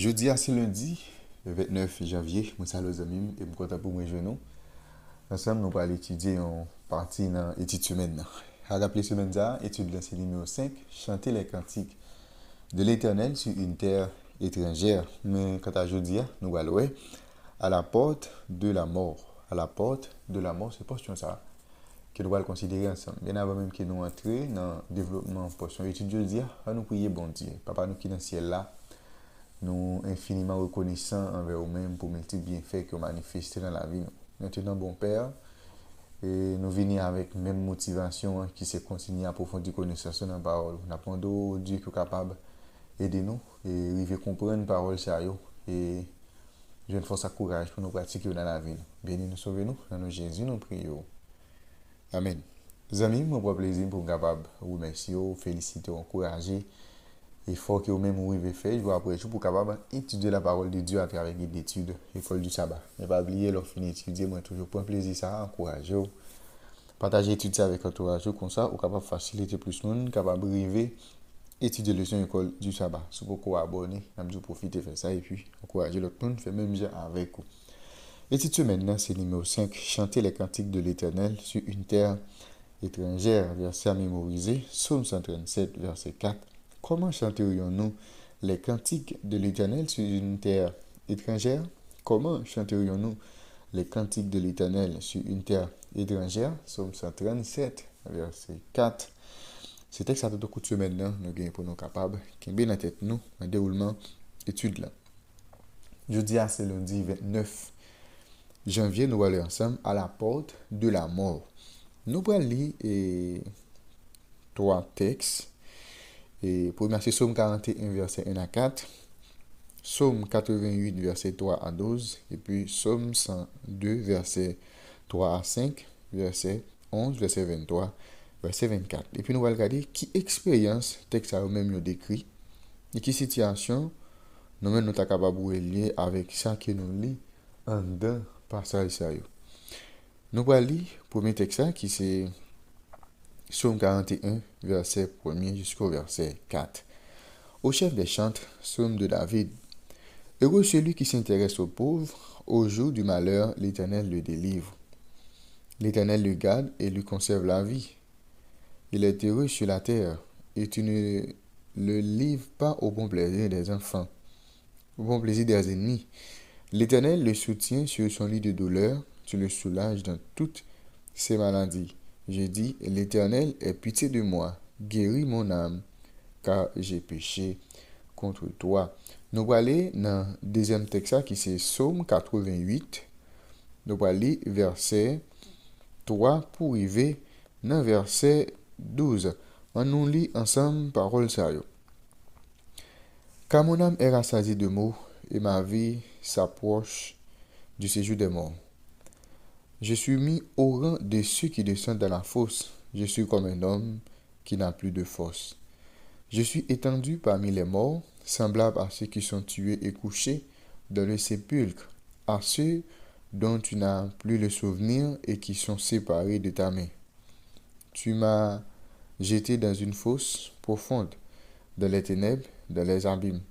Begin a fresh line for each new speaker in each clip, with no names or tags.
Jeudi, c'est lundi, le 29 janvier. Moi, salut les amis, et je suis content pour moi nous. Ensemble, nous allons étudier en partie dans l'étude semaine. À rappeler semaine, étude c'est numéro 5, chanter les cantiques de l'Éternel sur une terre étrangère. Mais quant à jeudi, nous allons à la porte de la mort. À la porte de la mort, c'est posture ça que nous allons considérer ensemble. Bien avant même que nous entrions dans le développement portion étude jeudi, nous prier bon Dieu. Papa, nous qui dans le ciel là, nous infiniment reconnaissants envers vous-même pour multiples bienfaits que vous manifestez dans la vie. Maintenant, bon Père, et nous venons avec même motivation qui se continue à approfondir connaissance dans la parole. Nous apprenons Dieu qui est capable d'aider nous et arriver à comprendre la parole sérieuse et je une force à courage pour nous pratiquer dans la vie. Bénis nous, sauvez-nous, dans nos Jésus, nous prions. Amen. Les amis, mon propre plaisir pour capable vous remercier, féliciter, encourager. Il faut que vous-même vous avez fait, je vous après tout pour capable étudier la parole de Dieu à travers guide d'études, école du sabbat. Ne pas oublier, leur fin d'étudier, moi toujours pour un plaisir ça, encourager, partager études avec entourage comme ça, ou capable faciliter plus de monde, capable arriver étudier leçon école du sabbat. Si vous pouvez abonner, je profiter de faire ça et puis encourager l'autre monde, faire même genre avec vous. Étude maintenant, c'est numéro 5, chanter les cantiques de l'Éternel sur une terre étrangère, verset à mémoriser, Psaume 137, verset 4. Comment chanterions-nous les cantiques de l'Éternel sur une terre étrangère? Comment chanterions-nous les cantiques de l'Éternel sur une terre étrangère? Psaume 137, verset 4. Ce texte a tout coup de semaine, nous avons pour nous capables, qui est bien en tête nous, en déroulement étude là. Jeudi, c'est lundi 29 janvier, nous allons ensemble à la porte de la mort. Nous allons lire 3 textes. Et pour c'est Psaume 41, verset 1 à 4, Psaume 88, verset 3 à 12, et puis Psaume 102, verset 3 à 5, verset 11, verset 23, verset 24. Et puis nous allons regarder qui expérience texte a même décrit, et qui situation nous-mêmes nous sommes capables de lier avec ça que nous lisons en dedans passage sérieux. Nous allons lire le premier texte qui c'est Psaume 41, verset 1er jusqu'au verset 4. Au chef des chantres, Psaume de David. Heureux celui qui s'intéresse aux pauvres, au jour du malheur, l'Éternel le délivre. L'Éternel le garde et lui conserve la vie. Il est heureux sur la terre, et tu ne le livres pas au bon plaisir des enfants, au bon plaisir des ennemis. L'Éternel le soutient sur son lit de douleur, tu le soulages dans toutes ses maladies. J'ai dit, l'Éternel ait pitié de moi, guéris mon âme, car j'ai péché contre toi. Nous allons aller dans le deuxième texte qui c'est Psaume 88. Nous allons aller verset 3 pour arriver dans verset 12. On nous lit ensemble parole sérieuse. Car mon âme est rassasiée de maux et ma vie s'approche du séjour des morts. Je suis mis au rang de ceux qui descendent dans la fosse. Je suis comme un homme qui n'a plus de force. Je suis étendu parmi les morts, semblable à ceux qui sont tués et couchés dans le sépulcre, à ceux dont tu n'as plus le souvenir et qui sont séparés de ta main. Tu m'as jeté dans une fosse profonde, dans les ténèbres, dans les abîmes.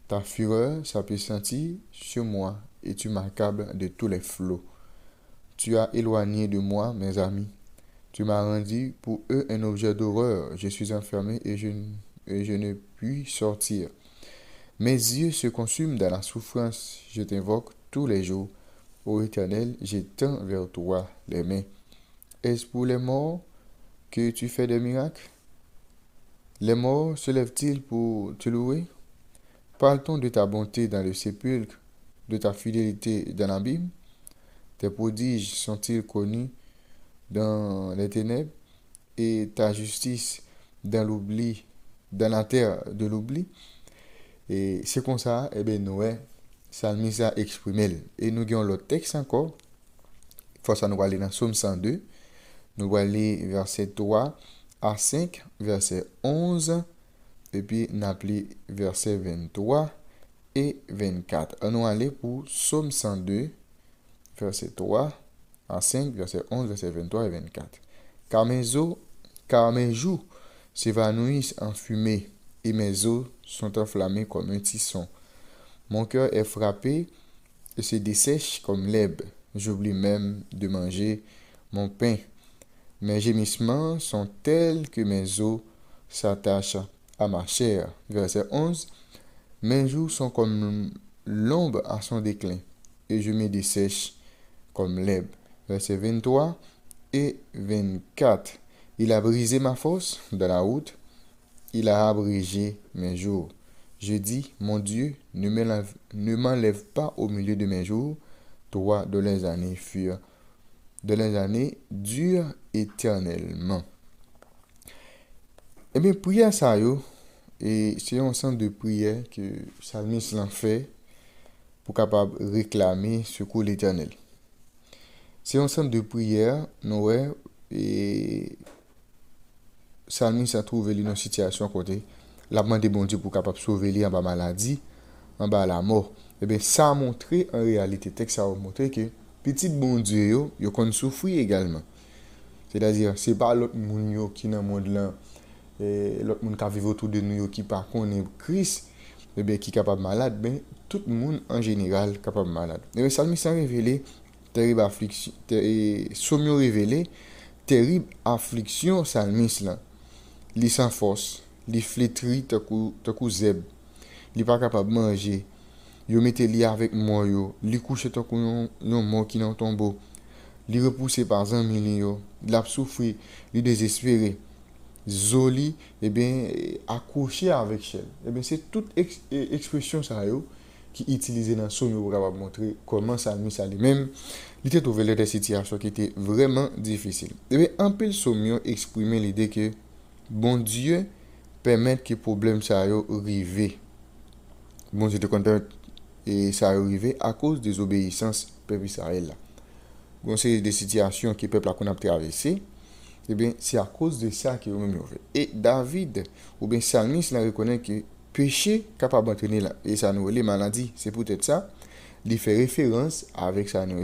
Ta fureur s'apesantit sur moi et tu m'accables de tous les flots. Tu as éloigné de moi mes amis. Tu m'as rendu pour eux un objet d'horreur. Je suis enfermé et je ne puis sortir. Mes yeux se consument dans la souffrance. Je t'invoque tous les jours. Ô Éternel, j'étends vers toi les mains. Est-ce pour les morts que tu fais des miracles? Les morts se lèvent-ils pour te louer? Parle-t-on de ta bonté dans le sépulcre, de ta fidélité dans l'abîme? Tes prodiges sont-ils connus dans les ténèbres et ta justice dans l'oubli, dans la terre de l'oubli? Et c'est comme ça, Noé, Salmis a exprimé. Et nous avons l'autre texte encore. Faut ça nous aller dans Psaume 102. Nous allons aller verset 3 à 5, verset 11, et puis nous allons verset 23 et 24. Nous allons aller pour Psaume 102, verset 3 à 5, verset 11, verset 23 et 24. Car mes joues s'évanouissent en fumée, et mes os sont enflammés comme un tisson. Mon cœur est frappé et se dessèche comme l'herbe. J'oublie même de manger mon pain. Mes gémissements sont tels que mes os s'attachent à ma chair. Verset 11. Mes jours sont comme l'ombre à son déclin, et je me dessèche comme l'herbe. Verset 23 et 24. Il a brisé ma force de la route, il a abrégé mes jours. Je dis, mon Dieu, ne m'enlève pas au milieu de mes jours. Toi, de les années durent éternellement. Eh bien, prière ça, yo, et c'est un ensemble de prières que Salmis l'en fait pour capable réclamer secours l'Éternel. C'est un ensemble de prières, Noé, et Salmis a trouvé une situation à côté. La demande de bon Dieu pour capable sauver lui en bas maladie, en bas la mort. Eh bien, ça a montré en réalité, texte ça a montré que petit bon Dieu, yo kon souffrir également. C'est-à-dire, c'est pas l'autre moun yo qui dans le monde là, l'autre monde qui vit autour de nous qui par connaît Christ, eh bien, qui est capable malade, ben tout le monde en général capable malade. Et bien, Salmis a révélé terrible affliction, sommio révélé terrible affliction Salmis là. Li sans force, li flétri takou zeb, li pas capable manger. Yo mette li avec moi yo, li couche takou yon mort qui dans tombeau. Li repoussé par zanmi li yo, li a souffri, li désespéré. Zoli, eh bien, accroché avec Shell. Eh bien, c'est toute expression ça yo qui utilisée dans son pour capable montrer comment Salmis a lui-même il était trouvé des situations qui étaient vraiment difficiles. Eh bien, un peu le sommion exprimer l'idée que bon Dieu permet que problème ça arrive. Bon Dieu te content et ça arrive à cause des obéissances peuple Israël là. Bon c'est des situations que peuple a qu'on a traversé. Eh bien, c'est à cause de ça que vous m'avez fait. Et David, ou bien Salmis, il reconnaît que péché capable d'entraîner là. Et ça nous les maladies. C'est peut-être ça. Il fait référence avec ça nous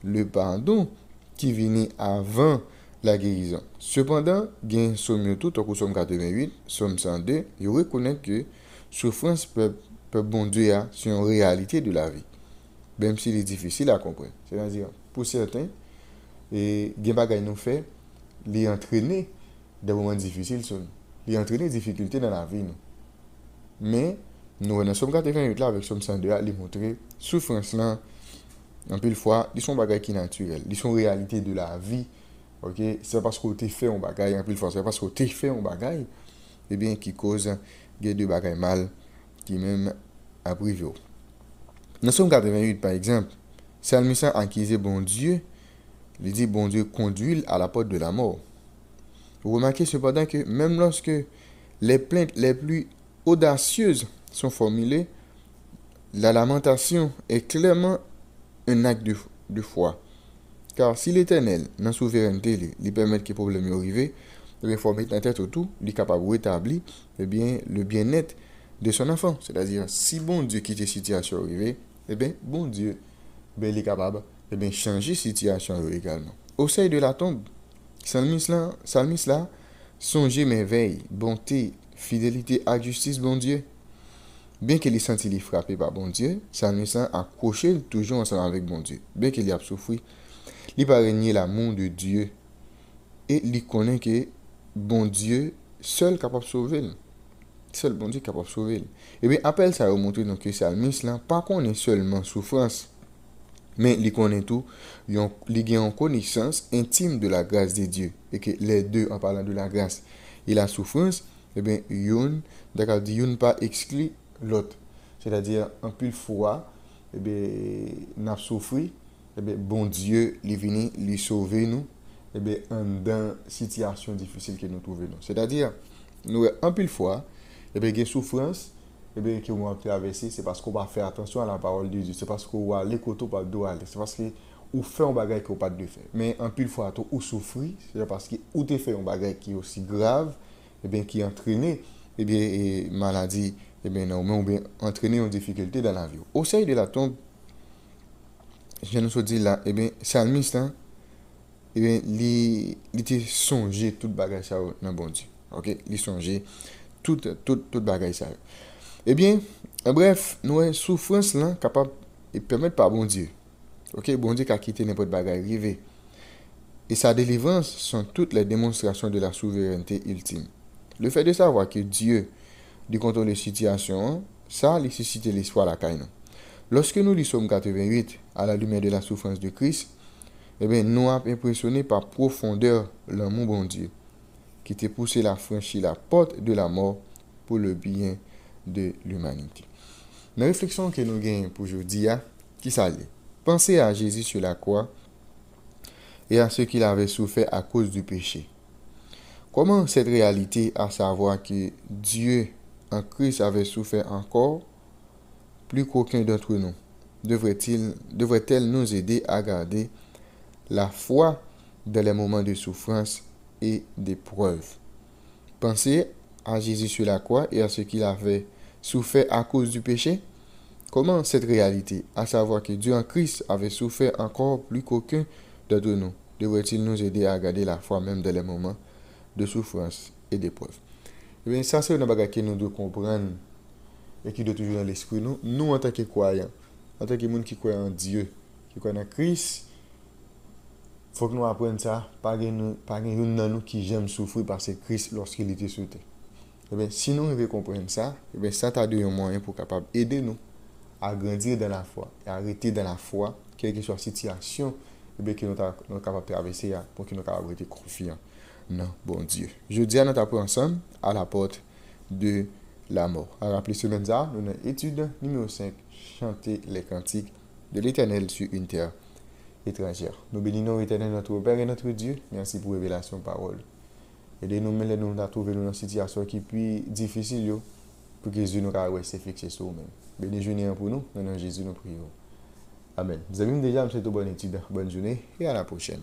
le pardon qui venait avant la guérison. Cependant, il y a un somme tout, au somme 88, somme 102, il reconnaît que souffrance peut bon Dieu c'est une réalité de la vie. Même s'il est difficile à comprendre. C'est-à-dire, pour certains, et il y a des nous fait les entraîner des moments difficiles sur nous. Les entraîner des difficultés dans la vie. Nous. Mais, nous, dans Somme 88 là, avec Somme 102, les montrer, souffrance là, en plus fois, ils sont bagages qui naturels. Ils sont réalité de la vie. Ok? C'est parce que tu fait un bagage, en plus fois, c'est parce que tu fait un bagage, eh bien, qui cause des deux bagages mal, qui même a privé. Dans Somme 88, par exemple, Salmista a accusé bon Dieu. Il dit, bon Dieu, conduit à la porte de la mort. Vous remarquez cependant que même lorsque les plaintes les plus audacieuses sont formulées, la lamentation est clairement un acte de foi. Car si l'Éternel, dans la souveraineté, lui permet que les problèmes arrivent, il faut mettre la tête autour, il est capable de rétablir le bien-être de son enfant. C'est-à-dire, si bon Dieu quitte la situation arrivée, bon Dieu, il est capable de changer la situation également. Au sein de la tombe, Salmis là, songez merveilles, bonté, fidélité à justice, bon Dieu. Bien qu'il ait senti les frappé par bon Dieu, Salmis là a accroché toujours ensemble avec bon Dieu. Bien qu'il ait souffert, il va régner l'amour de Dieu et il connaît que bon Dieu seul capable de sauver. Seul bon Dieu capable de sauver. Et bien, appel ça a montré donc que Salmis là, pas qu'on est seulement souffrance, mais il connaît tout, il a une connaissance intime de la grâce de Dieu. Et que les deux, en parlant de la grâce et la souffrance, eh bien, yon pas exclu l'autre. C'est-à-dire, en plus fois, eh bien, n'a souffert, eh bien, bon Dieu, il vient lui sauver nous, eh bien, dans situation difficile que nous trouvons. C'est-à-dire, nous, en plus fois, eh bien, il y a souffrance, eh bien, que vous traverser, c'est parce qu'on va faire attention à la parole de Dieu. C'est parce qu'on va aller côté pas de aller. C'est parce que ou fait un bagage qu'on pas de faire. Mais en pile fois ou souffrir, c'est parce que ou te fait un bagage qui est aussi grave, eh bien qui entraîné eh bien maladie, eh bien non, ou bien entraîner une difficulté dans la vie. Au sein de la tombe, je nous dis là, eh bien Salmiste hein, eh bien il était songé toute bagage ça dans bon Dieu. OK, il songeait toute bagage ça. Eh bien, en bref, nous avons souffrance là capable de permettre par bon Dieu. OK, bon Dieu qui a quitté n'importe bagaille rivé. Et sa délivrance sont toutes les démonstrations de la souveraineté ultime. Le fait de savoir que Dieu du contrôle des situations, ça suscite l'espoir à la caille. Lorsque nous lisons Somme 88 à la lumière de la souffrance de Christ, eh bien, nous sommes impressionnés par profondeur l'amour bon Dieu qui t'a poussé à franchir la porte de la mort pour le bien de l'humanité. La réflexion que nous gagnons pour aujourd'hui, qui s'allie. Pensez à Jésus sur la croix et à ce qu'il avait souffert à cause du péché. Comment cette réalité, à savoir que Dieu en Christ avait souffert encore plus qu'aucun d'entre nous, devrait-elle nous aider à garder la foi dans les moments de souffrance et d'épreuve? Pensez à Jésus sur la croix et à ce qu'il avait souffert à cause du péché. Comment cette réalité, à savoir que Dieu en Christ avait souffert encore plus qu'aucun d'entre nous, devrait-il nous aider à garder la foi même dans les moments de souffrance et d'épreuve? Eh bien, ça, c'est une bagage que nous devons comprendre et qui doit toujours dans l'esprit. Nous, en tant que croyants, en tant que gens qui croient en Dieu, qui croient en Christ, il faut que nous apprenions ça. Pas une de nous qui j'aime souffrir parce que Christ, lorsqu'il était sur terre. Eh bien, si nous devons comprendre ça, eh bien, ça t'a donné un moyen pour capable aider nous à grandir dans la foi et à arrêter dans la foi, quelle que soit la situation eh bien, que nous sommes capables de traverser pour que nous soyons capables d'être confiants. Non, bon Dieu. Je dis à notre appel ensemble à la porte de la mort. À rappeler ce matin, nous avons étude numéro 5, chanter les cantiques de l'Éternel sur une terre étrangère. Nous bénissons l'Éternel notre Père et notre Dieu. Merci pour révélation parole. Aidez-nous, nous à trouver dans une situation qui est plus difficile pour que Jésus nous reste fixé sur nous-mêmes. Béni journée pour nous, dans Jésus nous prions. Amen. Vous avez déjà, M. bonne étude, bonne journée et à la prochaine.